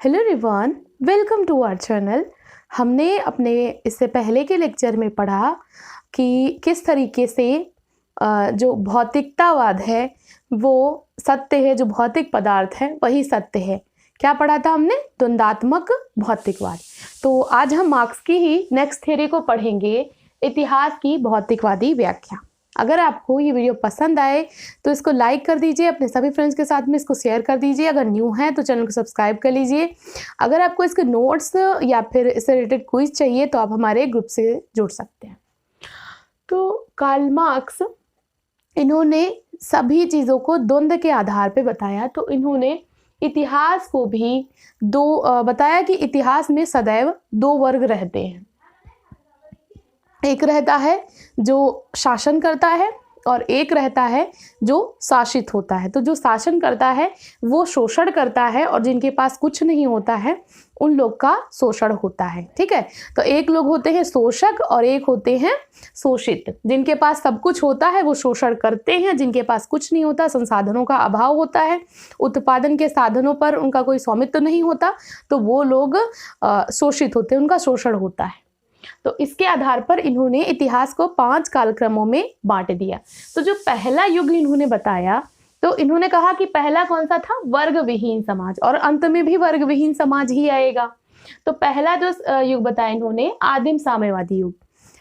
Hello everyone, welcome to our channel. हमने अपने इससे पहले के लेक्चर में पढ़ा कि किस तरीके से जो भौतिकतावाद है वो सत्य है, जो भौतिक पदार्थ है वही सत्य है। क्या पढ़ा था हमने? द्वंद्वात्मक भौतिकवाद। तो आज हम मार्क्स की ही नेक्स्ट थ्योरी को पढ़ेंगे, इतिहास की भौतिकवादी व्याख्या। अगर आपको ये वीडियो पसंद आए तो इसको लाइक कर दीजिए, अपने सभी फ्रेंड्स के साथ में इसको शेयर कर दीजिए। अगर न्यू है तो चैनल को सब्सक्राइब कर लीजिए। अगर आपको इसके नोट्स या फिर इससे रिलेटेड क्विज चाहिए तो आप हमारे ग्रुप से जुड़ सकते हैं। तो कार्ल मार्क्स, इन्होंने सभी चीज़ों को द्वंद्व के आधार पे बताया। तो इन्होंने इतिहास को भी बताया कि इतिहास में सदैव दो वर्ग रहते हैं। एक रहता है जो शासन करता है और एक रहता है जो शासित होता है। तो जो शासन करता है वो शोषण करता है और जिनके पास कुछ नहीं होता है उन लोग का शोषण होता है। ठीक है, तो एक लोग होते हैं शोषक और एक होते हैं शोषित। जिनके पास सब कुछ होता है वो शोषण करते हैं, जिनके पास कुछ नहीं होता, संसाधनों का अभाव होता है, उत्पादन के साधनों पर उनका कोई स्वामित्व नहीं होता, तो वो लोग शोषित होते हैं, उनका शोषण होता है। तो इसके आधार पर इन्होंने इतिहास को 5 कालक्रमों में बांट दिया। तो जो पहला युग इन्होंने बताया, तो इन्होंने कहा कि पहला कौन सा था? वर्ग विहीन समाज, और अंत में भी वर्ग विहीन समाज ही आएगा। तो पहला जो युग बताया इन्होंने, आदिम साम्यवादी युग।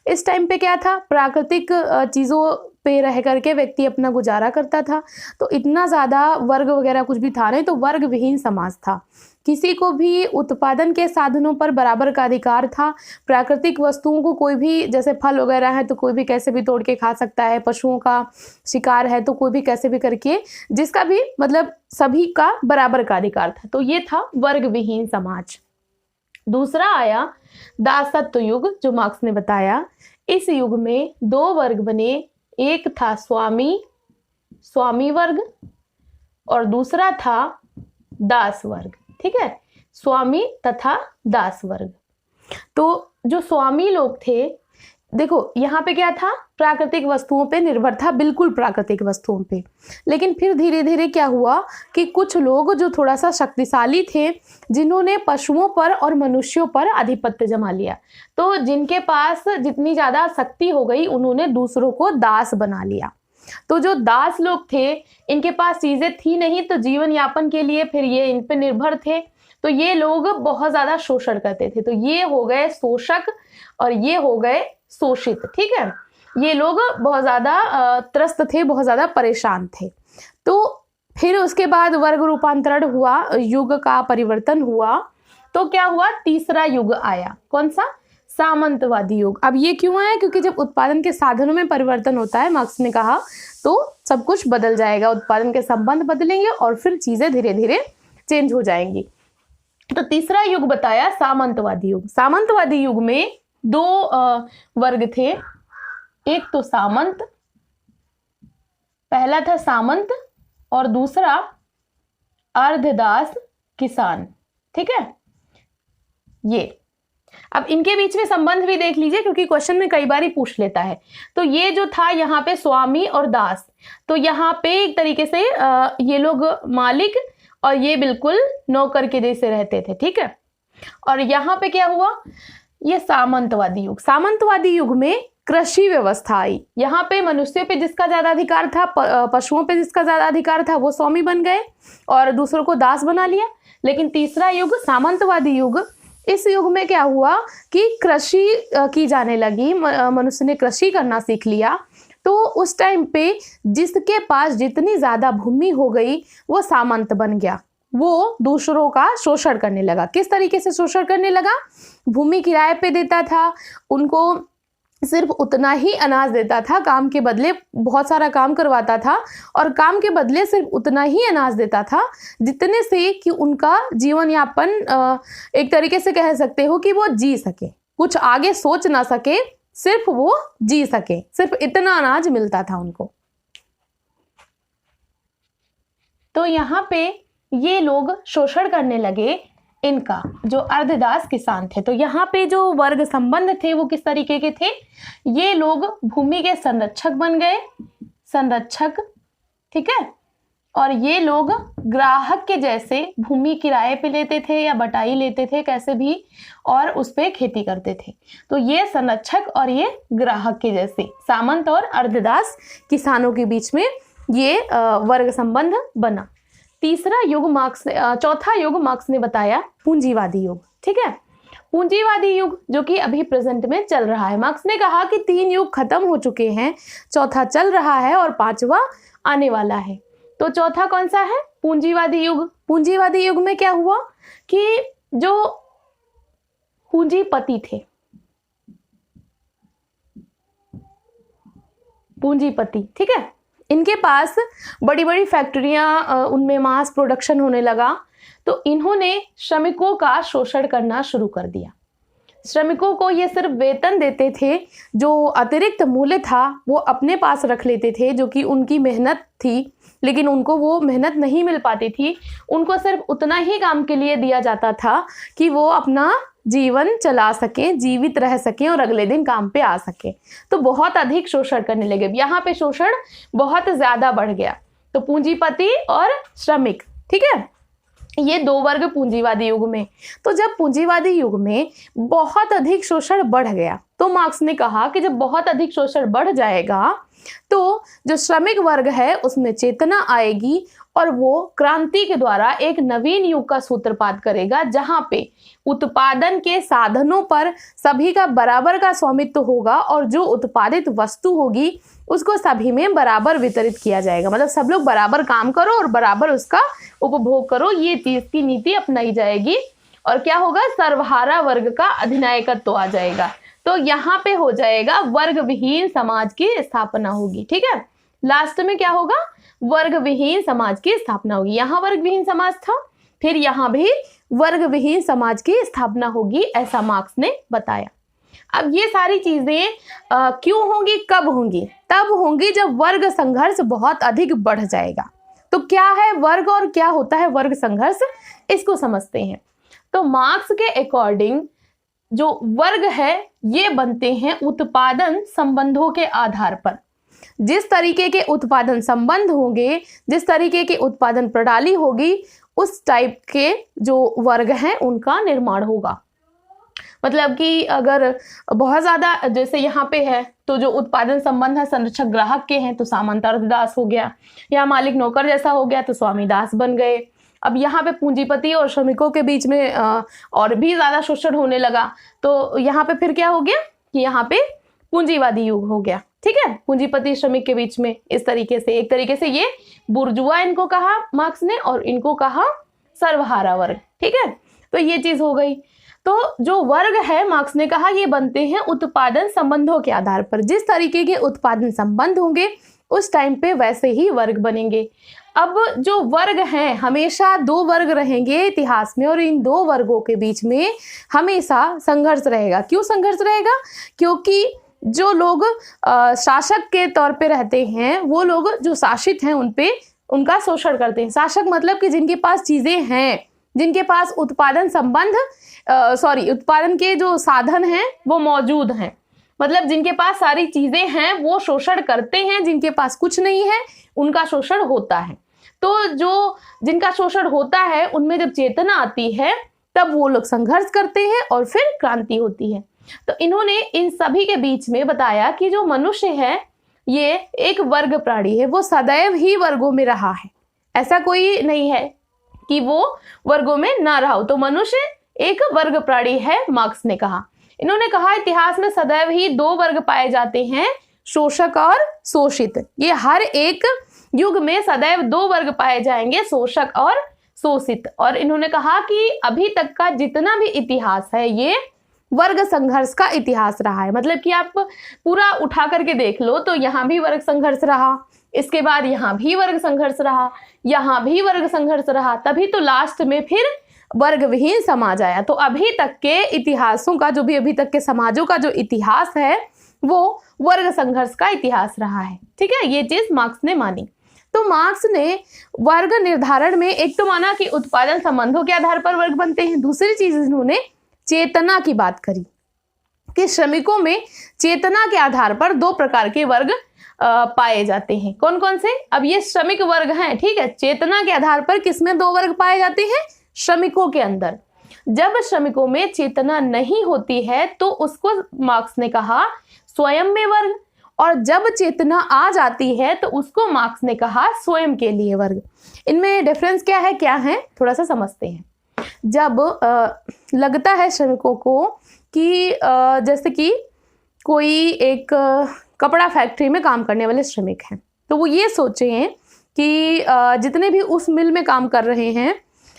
इस टाइम पे क्या था? प्राकृतिक चीज़ों पे रह करके व्यक्ति अपना गुजारा करता था, तो इतना ज़्यादा वर्ग वगैरह कुछ भी था नहीं, तो वर्ग विहीन समाज था। किसी को भी उत्पादन के साधनों पर बराबर का अधिकार था। प्राकृतिक वस्तुओं को कोई भी, जैसे फल वगैरह है तो कोई भी कैसे भी तोड़ के खा सकता है, पशुओं का शिकार है तो कोई भी कैसे भी करके, जिसका भी मतलब सभी का बराबर का अधिकार था। तो ये था वर्ग विहीन समाज। दूसरा आया दासत्व युग, जो मार्क्स ने बताया। इस युग में दो वर्ग बने, एक था स्वामी वर्ग और दूसरा था दास वर्ग। ठीक है, स्वामी तथा दास वर्ग। तो जो स्वामी लोग थे, देखो यहाँ पे क्या था? प्राकृतिक वस्तुओं पे निर्भर था, बिल्कुल प्राकृतिक वस्तुओं पे। लेकिन फिर धीरे धीरे क्या हुआ कि कुछ लोग जो थोड़ा सा शक्तिशाली थे, जिन्होंने पशुओं पर और मनुष्यों पर आधिपत्य जमा लिया, तो जिनके पास जितनी ज़्यादा शक्ति हो गई उन्होंने दूसरों को दास बना लिया। तो जो दास लोग थे, इनके पास चीज़ें थी नहीं, तो जीवन यापन के लिए फिर ये इन पे निर्भर थे, तो ये लोग बहुत ज़्यादा शोषण करते थे। तो ये हो गए शोषक और ये हो गए शोषित। ठीक है, ये लोग बहुत ज़्यादा त्रस्त थे, बहुत ज़्यादा परेशान थे। तो फिर उसके बाद वर्ग रूपांतरण हुआ, युग का परिवर्तन हुआ। तो क्या हुआ? तीसरा युग आया। कौन सा? सामंतवादी युग। अब ये क्यों आया? क्योंकि जब उत्पादन के साधनों में परिवर्तन होता है, मार्क्स ने कहा, तो सब कुछ बदल जाएगा, उत्पादन के संबंध बदलेंगे और फिर चीजें धीरे धीरे चेंज हो जाएंगी। तो तीसरा युग बताया सामंतवादी युग। सामंतवादी युग में दो वर्ग थे। एक तो सामंत, पहला था सामंत और दूसरा अर्धदास किसान। ठीक है, ये अब इनके बीच में संबंध भी देख लीजिए, क्योंकि क्वेश्चन में कई बार ही पूछ लेता है। तो ये जो था यहाँ पे स्वामी और दास, तो यहाँ पे एक तरीके से ये लोग मालिक और ये बिल्कुल नौकर के जैसे रहते थे। ठीक है, और यहाँ पे क्या हुआ? ये सामंतवादी युग। सामंतवादी युग में कृषि व्यवस्था आई। यहाँ पे मनुष्यों पे जिसका ज्यादा अधिकार था, पशुओं पे जिसका ज्यादा अधिकार था, वो स्वामी बन गए और दूसरों को दास बना लिया। लेकिन तीसरा युग सामंतवादी युग, इस युग में क्या हुआ कि कृषि की जाने लगी, मनुष्य ने कृषि करना सीख लिया। तो उस टाइम पे जिसके पास जितनी ज्यादा भूमि हो गई वो सामंत बन गया, वो दूसरों का शोषण करने लगा। किस तरीके से शोषण करने लगा? भूमि किराए पे देता था, उनको सिर्फ उतना ही अनाज देता था, काम के बदले बहुत सारा काम करवाता था और काम के बदले सिर्फ उतना ही अनाज देता था जितने से कि उनका जीवन यापन एक तरीके से कह सकते हो कि वो जी सके, कुछ आगे सोच ना सके, सिर्फ वो जी सके, सिर्फ इतना अनाज मिलता था उनको। तो यहाँ पे ये लोग शोषण करने लगे इनका, जो अर्धदास किसान थे। तो यहाँ पे जो वर्ग संबंध थे वो किस तरीके के थे? ये लोग भूमि के संरक्षक बन गए, संरक्षक। ठीक है, और ये लोग ग्राहक के जैसे भूमि किराए पे लेते थे या बटाई लेते थे कैसे भी, और उस पे खेती करते थे। तो ये संरक्षक और ये ग्राहक के जैसे सामंत और अर्धदास किसानों के बीच में ये वर्ग संबंध बना। चौथा युग मार्क्स ने बताया पूंजीवादी युग। ठीक है, पूंजीवादी युग जो कि अभी प्रेजेंट में चल रहा है। मार्क्स ने कहा कि 3 युग खत्म हो चुके हैं, चौथा चल रहा है और 5वां आने वाला है। तो चौथा कौन सा है? पूंजीवादी युग। पूंजीवादी युग में क्या हुआ कि जो पूंजीपति थे, पूंजीपति, ठीक है, इनके पास बड़ी बड़ी फैक्ट्रियां, उनमें मास प्रोडक्शन होने लगा, तो इन्होंने श्रमिकों का शोषण करना शुरू कर दिया। श्रमिकों को ये सिर्फ वेतन देते थे, जो अतिरिक्त मूल्य था वो अपने पास रख लेते थे, जो कि उनकी मेहनत थी, लेकिन उनको वो मेहनत नहीं मिल पाती थी। उनको सिर्फ उतना ही काम के लिए दिया जाता था कि वो अपना जीवन चला सकें, जीवित रह सकें और अगले दिन काम पे आ सकें। तो बहुत अधिक शोषण करने लगे। यहाँ पे शोषण बहुत ज्यादा बढ़ गया। तो पूंजीपति और श्रमिक, ठीक है, ये 2 वर्ग पूंजीवादी युग में। तो जब पूंजीवादी युग में बहुत अधिक शोषण बढ़ गया, तो मार्क्स ने कहा कि जब बहुत अधिक शोषण बढ़ जाएगा तो जो श्रमिक वर्ग है उसमें चेतना आएगी और वो क्रांति के द्वारा एक नवीन युग का सूत्रपात करेगा, जहां पे उत्पादन के साधनों पर सभी का बराबर का स्वामित्व होगा और जो उत्पादित वस्तु होगी उसको सभी में बराबर वितरित किया जाएगा। मतलब सब लोग बराबर काम करो और बराबर उसका उपभोग करो, ये चीज की नीति अपनाई जाएगी। और क्या होगा? सर्वहारा वर्ग का अधिनायकत्व आ जाएगा। तो यहाँ पे हो जाएगा वर्ग विहीन समाज की स्थापना होगी। ठीक है, लास्ट में क्या होगा? वर्ग विहीन समाज की स्थापना होगी। यहाँ वर्ग विहीन समाज था, फिर यहाँ भी वर्ग विहीन समाज की स्थापना होगी, ऐसा मार्क्स ने बताया। अब ये सारी चीजें क्यों होंगी, कब होंगी? तब होंगी जब वर्ग संघर्ष बहुत अधिक बढ़ जाएगा। तो क्या है वर्ग और क्या होता है वर्ग संघर्ष, इसको समझते हैं। तो मार्क्स के अकॉर्डिंग जो वर्ग है ये बनते हैं उत्पादन संबंधों के आधार पर। जिस तरीके के उत्पादन संबंध होंगे, जिस तरीके की उत्पादन प्रणाली होगी, उस टाइप के जो वर्ग हैं उनका निर्माण होगा। मतलब कि अगर बहुत ज्यादा जैसे यहाँ पे है तो जो उत्पादन संबंध है संरक्षक ग्राहक के हैं तो सामंत अर्धदास हो गया, या मालिक नौकर जैसा हो गया तो स्वामी दास बन गए। अब यहाँ पे पूंजीपति और श्रमिकों के बीच में और भी ज्यादा शोषण होने लगा, तो यहाँ पे फिर क्या हो गया कि यहाँ पे पूंजीवादी युग हो गया। ठीक है, पूंजीपति श्रमिक के बीच में इस तरीके से, एक तरीके से ये बुर्जुआ इनको कहा मार्क्स ने और इनको कहा सर्वहारा वर्ग। ठीक है, तो ये चीज हो गई। तो जो वर्ग है मार्क्स ने कहा ये बनते हैं उत्पादन संबंधों के आधार पर। जिस तरीके के उत्पादन संबंध होंगे उस टाइम पे वैसे ही वर्ग बनेंगे। अब जो वर्ग हैं हमेशा 2 वर्ग रहेंगे इतिहास में, और इन 2 वर्गों के बीच में हमेशा संघर्ष रहेगा। क्यों संघर्ष रहेगा? क्योंकि जो लोग शासक के तौर पे रहते हैं, वो लोग जो शासित हैं उन पे उनका शोषण करते हैं। शासक मतलब कि जिनके पास चीजें हैं, जिनके पास उत्पादन संबंध उत्पादन के जो साधन हैं वो मौजूद हैं, मतलब जिनके पास सारी चीजें हैं वो शोषण करते हैं, जिनके पास कुछ नहीं है उनका शोषण होता है। तो जो जिनका शोषण होता है उनमें जब चेतना आती है तब वो लोग संघर्ष करते हैं और फिर क्रांति होती है। तो इन्होंने इन सभी के बीच में बताया कि जो मनुष्य है ये एक वर्ग प्राणी है, वो सदैव ही वर्गों में रहा है, ऐसा कोई नहीं है कि वो वर्गों में ना रहा हो। तो मनुष्य एक वर्ग प्राणी है, मार्क्स ने कहा। इन्होंने कहा इतिहास में सदैव ही 2 वर्ग पाए जाते हैं, शोषक और शोषित। ये हर एक युग में सदैव 2 वर्ग पाए जाएंगे, शोषक और शोषित। और इन्होंने कहा कि अभी तक का जितना भी इतिहास है ये वर्ग संघर्ष का इतिहास रहा है। मतलब कि आप पूरा उठा करके देख लो तो यहाँ भी वर्ग संघर्ष रहा, इसके बाद यहाँ भी वर्ग संघर्ष रहा, यहाँ भी वर्ग संघर्ष रहा, तभी तो लास्ट में फिर वर्ग विहीन समाज आया। तो अभी तक के इतिहासों का, जो भी अभी तक के समाजों का जो इतिहास है वो वर्ग संघर्ष का इतिहास रहा है। ठीक है, ये चीज मार्क्स ने मानी। तो मार्क्स ने वर्ग निर्धारण में एक तो माना कि उत्पादन संबंधों के आधार पर वर्ग बनते हैं, दूसरी चीज इन्होंने चेतना की बात करी कि श्रमिकों में चेतना के आधार पर 2 प्रकार के वर्ग पाए जाते हैं। कौन कौन से? अब ये श्रमिक वर्ग हैं, ठीक है। चेतना के आधार पर किसमें 2 वर्ग पाए जाते हैं? श्रमिकों के अंदर। जब श्रमिकों में चेतना नहीं होती है तो उसको मार्क्स ने कहा स्वयं में वर्ग, और जब चेतना आ जाती है तो उसको मार्क्स ने कहा स्वयं के लिए वर्ग। इनमें डिफरेंस क्या है थोड़ा सा समझते हैं। जब लगता है श्रमिकों को कि जैसे कि कोई एक कपड़ा फैक्ट्री में काम करने वाले श्रमिक हैं, तो वो ये सोचे हैं कि जितने भी उस मिल में काम कर रहे हैं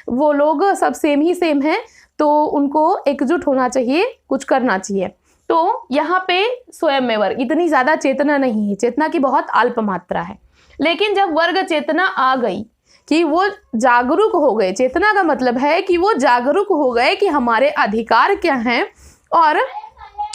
वो लोग सब सेम हैं, तो उनको एकजुट होना चाहिए, कुछ करना चाहिए। तो यहाँ पे स्वयं में वर्ग, इतनी ज़्यादा चेतना नहीं है, चेतना की बहुत अल्प मात्रा है। लेकिन जब वर्ग चेतना आ गई कि वो जागरूक हो गए, चेतना का मतलब है कि वो जागरूक हो गए कि हमारे अधिकार क्या हैं और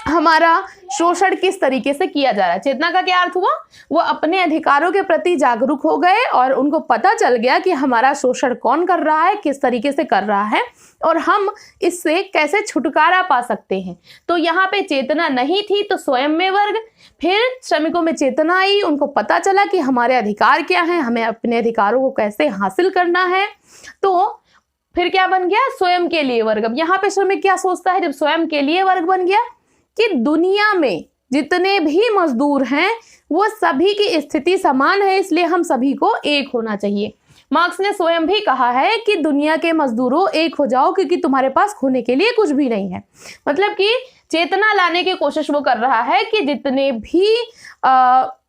हमारा शोषण किस तरीके से किया जा रहा है। चेतना का क्या अर्थ हुआ? वो अपने अधिकारों के प्रति जागरूक हो गए और उनको पता चल गया कि हमारा शोषण कौन कर रहा है, किस तरीके से कर रहा है और हम इससे कैसे छुटकारा पा सकते हैं। तो यहाँ पे चेतना नहीं थी तो स्वयं में वर्ग। फिर श्रमिकों में चेतना आई, उनको पता चला कि हमारे अधिकार क्या हैं, हमें अपने अधिकारों को कैसे हासिल करना है, तो फिर क्या बन गया? स्वयं के लिए वर्ग। अब यहाँ पे श्रमिक क्या सोचता है जब स्वयं के लिए वर्ग बन गया? कि दुनिया में जितने भी मजदूर हैं वो सभी की स्थिति समान है, इसलिए हम सभी को एक होना चाहिए। मार्क्स ने स्वयं भी कहा है कि दुनिया के मजदूरों एक हो जाओ, क्योंकि तुम्हारे पास खोने के लिए कुछ भी नहीं है। मतलब कि चेतना लाने की कोशिश वो कर रहा है कि जितने भी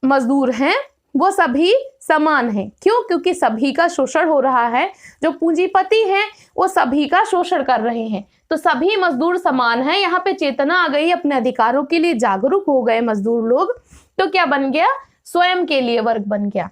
मजदूर हैं वो सभी समान हैं। क्यों? क्योंकि सभी का शोषण हो रहा है, जो पूंजीपति हैं वो सभी का शोषण कर रहे हैं, तो सभी मजदूर समान हैं। यहाँ पे चेतना आ गई, अपने अधिकारों के लिए जागरूक हो गए मजदूर लोग, तो क्या बन गया? स्वयं के लिए वर्ग बन गया।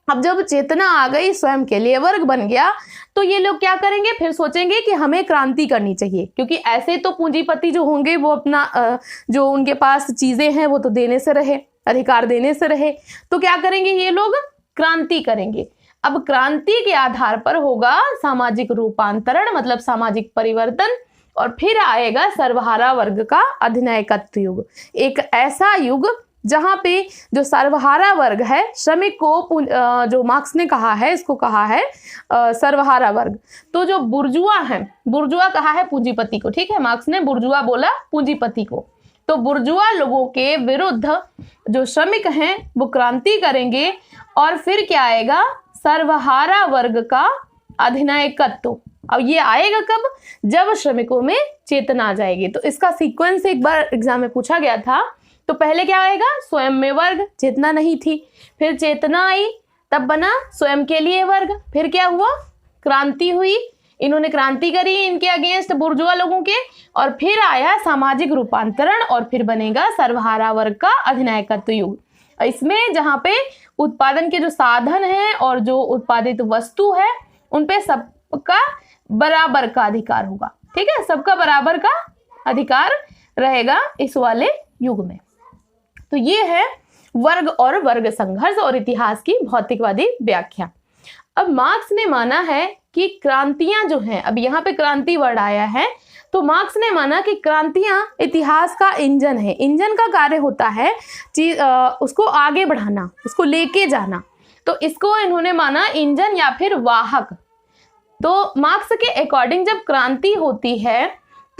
अब जब चेतना आ गई, स्वयं के लिए वर्ग बन गया, तो ये लोग क्या करेंगे? फिर सोचेंगे कि हमें क्रांति करनी चाहिए, क्योंकि ऐसे तो पूंजीपति जो होंगे वो अपना जो उनके पास चीजें हैं वो तो देने से रहे, अधिकार देने से रहे, तो क्या करेंगे ये लोग? क्रांति करेंगे। अब क्रांति के आधार पर होगा सामाजिक रूपांतरण, मतलब सामाजिक परिवर्तन, और फिर आएगा सर्वहारा वर्ग का अधिनायकत्व युग। एक ऐसा युग जहां पे जो सर्वहारा वर्ग है, श्रमिक को जो मार्क्स ने कहा है, इसको कहा है सर्वहारा वर्ग। तो जो बुर्जुआ है, बुर्जुआ कहा है पूंजीपति को, ठीक है, मार्क्स ने बुर्जुआ बोला पूंजीपति को। तो बुर्जुआ लोगों के विरुद्ध जो श्रमिक हैं वो क्रांति करेंगे, और फिर क्या आएगा? सर्वहारा वर्ग का अधिनायकत्व। अब ये आएगा कब? जब श्रमिकों में चेतना आ जाएगी। तो इसका सीक्वेंस एक बार एग्जाम में पूछा गया था। तो पहले क्या आएगा? स्वयं में वर्ग, चेतना नहीं थी। फिर चेतना आई, तब बना स्वयं के लिए वर्ग। फिर क्या हुआ? क्रांति हुई, इन्होंने क्रांति करी इनके अगेंस्ट बुर्जुआ लोगों के, और फिर आया सामाजिक रूपांतरण, और फिर बनेगा सर्वहारा वर्ग का अधिनायकत्व युग। इसमें जहाँ पे उत्पादन के जो साधन हैं और जो उत्पादित वस्तु है उन पे सबका बराबर का अधिकार होगा, ठीक है, सबका बराबर का अधिकार रहेगा इस वाले युग में। तो ये है वर्ग और वर्ग संघर्ष और इतिहास की भौतिकवादी व्याख्या। अब मार्क्स ने माना है कि क्रांतियां जो हैं, अब यहाँ पे क्रांति वर्ड आया है, तो मार्क्स ने माना कि क्रांतियां इतिहास का इंजन है। इंजन का कार्य होता है उसको आगे बढ़ाना, उसको लेके जाना, तो इसको इन्होंने माना इंजन या फिर वाहक। तो मार्क्स के अकॉर्डिंग जब क्रांति होती है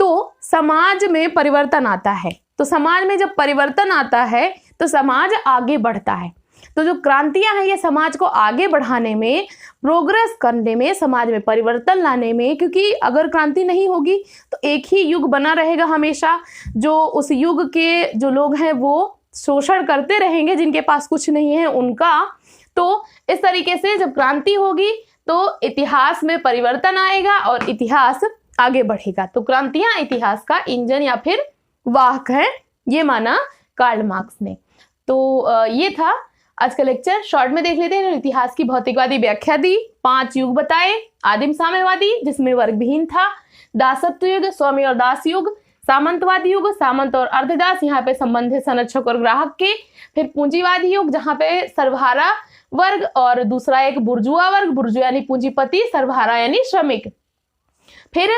तो समाज में परिवर्तन आता है, तो समाज में जब परिवर्तन आता है तो समाज आगे बढ़ता है। तो जो क्रांतियां हैं ये समाज को आगे बढ़ाने में, प्रोग्रेस करने में, समाज में परिवर्तन लाने में, क्योंकि अगर क्रांति नहीं होगी तो एक ही युग बना रहेगा हमेशा, जो उस युग के जो लोग हैं वो शोषण करते रहेंगे, जिनके पास कुछ नहीं है उनका। तो इस तरीके से जब क्रांति होगी तो इतिहास में परिवर्तन आएगा और इतिहास आगे बढ़ेगा। तो क्रांतियां इतिहास का इंजन या फिर वाहक है, ये माना कार्ल मार्क्स ने। तो ये था आज का लेक्चर। शॉर्ट में देख लेते हैं। इतिहास की भौतिकवादी व्याख्या दी, 5 युग बताए। आदिम साम्यवादी जिसमें वर्गविहीन था, दासत्व युग, स्वामी और दास युग, सामंतवादी युग, सामंत और अर्धदास, यहाँ पे संबंधित संरक्षक और ग्राहक के, फिर पूंजीवादी युग जहाँ पे सर्वहारा वर्ग और दूसरा एक बुर्जुआ वर्ग, बुर्जुआ यानी पूंजीपति, सर्वहारा यानी श्रमिक। फिर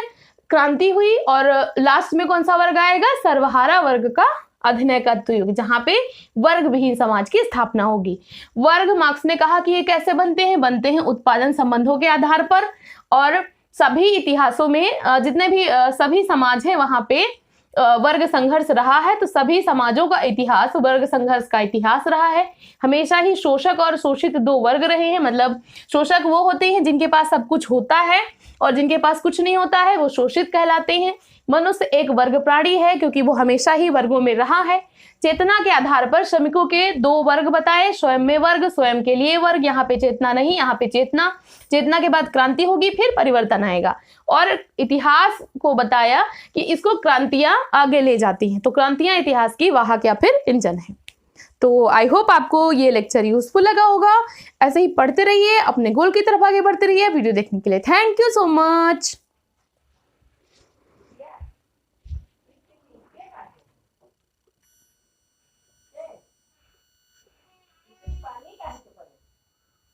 क्रांति हुई और लास्ट में कौन सा वर्ग आएगा? सर्वहारा वर्ग का अधिनयकत्व युग, जहां पे वर्ग विहीन समाज की स्थापना होगी। वर्ग मार्क्स ने कहा कि ये कैसे बनते हैं उत्पादन संबंधों के आधार पर, और सभी इतिहासों में जितने भी सभी समाज हैं वहां पे वर्ग संघर्ष रहा है। तो सभी समाजों का इतिहास वर्ग संघर्ष का इतिहास रहा है। हमेशा ही शोषक और शोषित दो वर्ग रहे हैं। मतलब शोषक वो होते हैं जिनके पास सब कुछ होता है, और जिनके पास कुछ नहीं होता है वो शोषित कहलाते हैं। मनुष्य एक वर्ग प्राणी है क्योंकि वो हमेशा ही वर्गों में रहा है। चेतना के आधार पर श्रमिकों के दो वर्ग बताए, स्वयं में वर्ग, स्वयं के लिए वर्ग। यहाँ पे चेतना नहीं, यहाँ पे चेतना। चेतना के बाद क्रांति होगी, फिर परिवर्तन आएगा। और इतिहास को बताया कि इसको क्रांतियां आगे ले जाती हैं। तो क्रांतियां इतिहास की वाहक या फिर इंजन है। तो आई होप आपको ये लेक्चर यूजफुल लगा होगा। ऐसे ही पढ़ते रहिए, अपने गोल की तरफ आगे बढ़ते रहिए। वीडियो देखने के लिए थैंक यू सो मच।